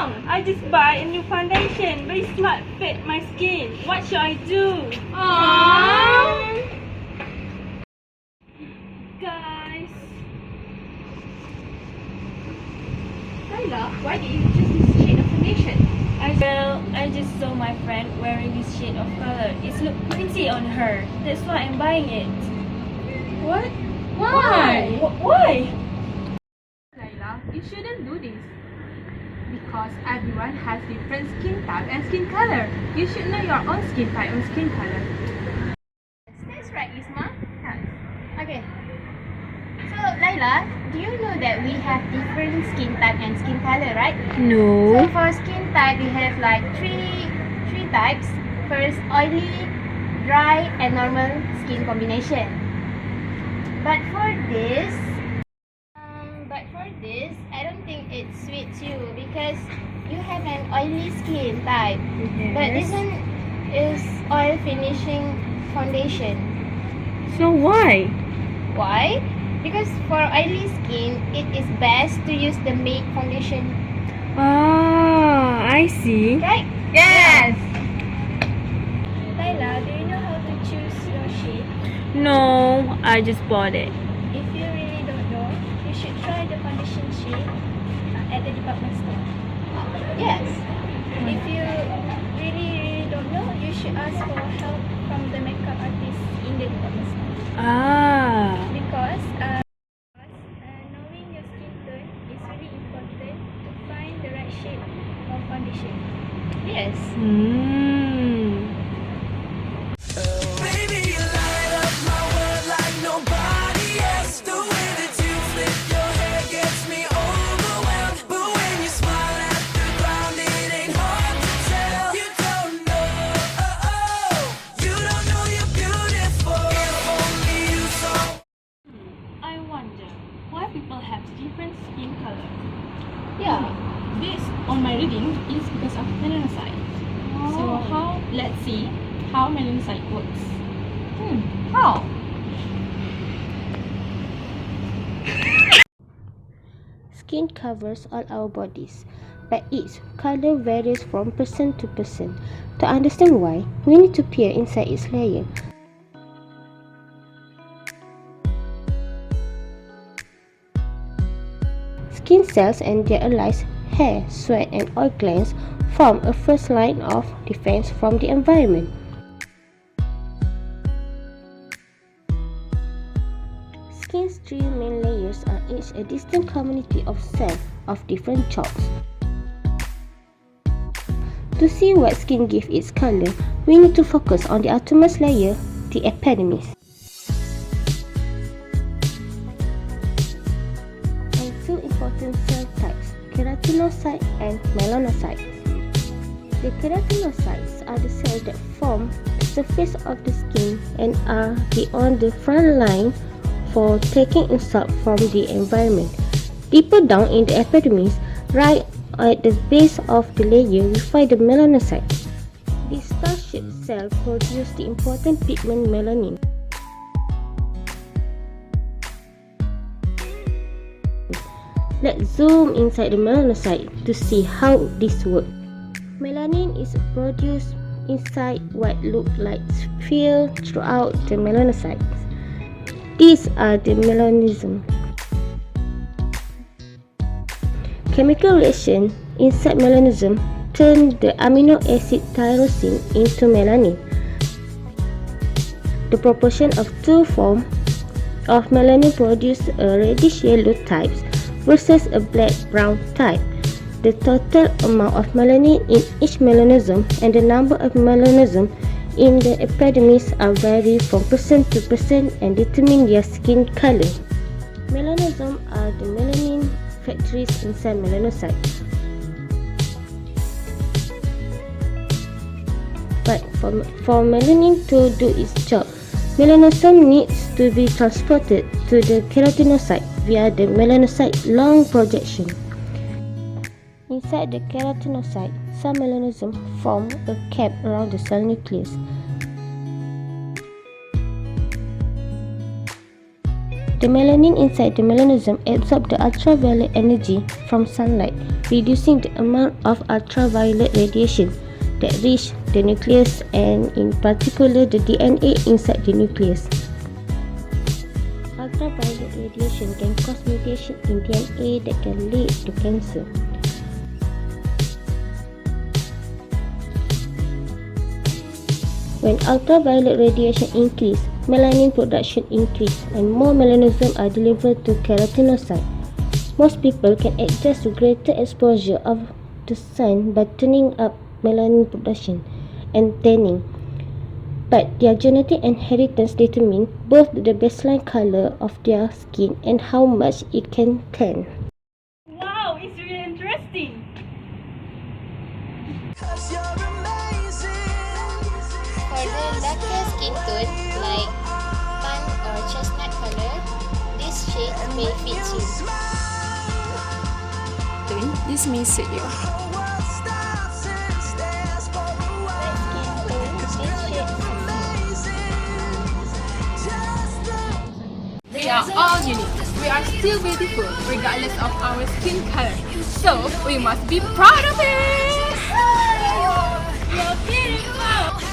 wrong? I just buy a new foundation. Very smart fit my skin. What should I do? Aww. Guys. Layla, why did you choose this shade of foundation? I just saw my friend wearing this shade of color. It looks pretty on her. That's why I'm buying it. What? Why? Why? Layla, you shouldn't do this. Because everyone has different skin type and skin color. You should know your own skin type and skin color. That's right, Isma. Okay. So, Layla, do you know that we have different skin type and skin color, right? No. So for skin type, we have like three types. First, oily, dry, and normal skin combination. But for this, I don't think it suits you because you have an oily skin type. Yes. But this one is oil finishing foundation. So why? Why? Because for oily skin, it is best to use the matte foundation. Ah, I see. Right? Yes! Layla, do you know how to choose your shade? No, I just bought it. If you really don't know, you should try the foundation shade at the department store. Yes. If you really don't know, you should ask for help from the makeup artist in the department store. Ah. Because knowing your skin tone is really important to find the right shade of foundation. Yes. Baby, you light up my world like nobody else. The way that you flip your hair gets me overwhelmed. But when you smile at the ground, it ain't hard to tell. You don't know you're beautiful. If only you saw. I wonder why people have different skin color. Yeah. This, on my reading, is because of melanocyte. So let's see how melanocyte works. How? Skin covers all our bodies, but its color varies from person to person. To understand why, we need to peer inside its layer. Skin cells and their allies, hair, sweat, and oil glands form a first line of defense from the environment. Skin's three main layers are each a distinct community of cells of different jobs. To see what skin gives its color, we need to focus on the outermost layer, the epidermis. And two important cell types, keratinocytes and melanocytes. The keratinocytes are the cells that form the surface of the skin and are on the front line for taking insult from the environment. Deeper down in the epidermis, right at the base of the layer, we find the melanocytes. These star-shaped cells produce the important pigment melanin. Let's zoom inside the melanocyte to see how this works. Melanin is produced inside what look like spheres throughout the melanocytes. These are the melanism. Chemical reaction inside melanism turn the amino acid tyrosine into melanin. The proportion of two forms of melanin produce a reddish yellow type versus a black brown type. The total amount of melanin in each melanism and the number of melanism in the epidermis are vary from person to person and determine their skin color. Melanism are the melanin factories inside melanocytes. But for melanin to do its job, melanosome needs to be transported to the keratinocyte via the melanocyte long projection. Inside the keratinocyte, some melanism form a cap around the cell nucleus. The melanin inside the melanosome absorbs the ultraviolet energy from sunlight, reducing the amount of ultraviolet radiation that reach the nucleus and in particular the DNA inside the nucleus. Ultraviolet radiation can cause mutation in DNA that can lead to cancer. When ultraviolet radiation increases, melanin production increases and more melanosomes are delivered to keratinocyte. Most people can adjust to greater exposure of the sun by turning up melanin production and tanning. But their genetic inheritance determines both the baseline color of their skin and how much it can tan. Wow, it's really interesting. 'Cause you're amazing. For the darker skin tone, like tan or chestnut color, this shade may fit you. Then this may suit you. Whole world stops and stares for a while. Skin tone, this shade We are all unique. We are still beautiful regardless of our skin color. So we must be proud of it! You're beautiful.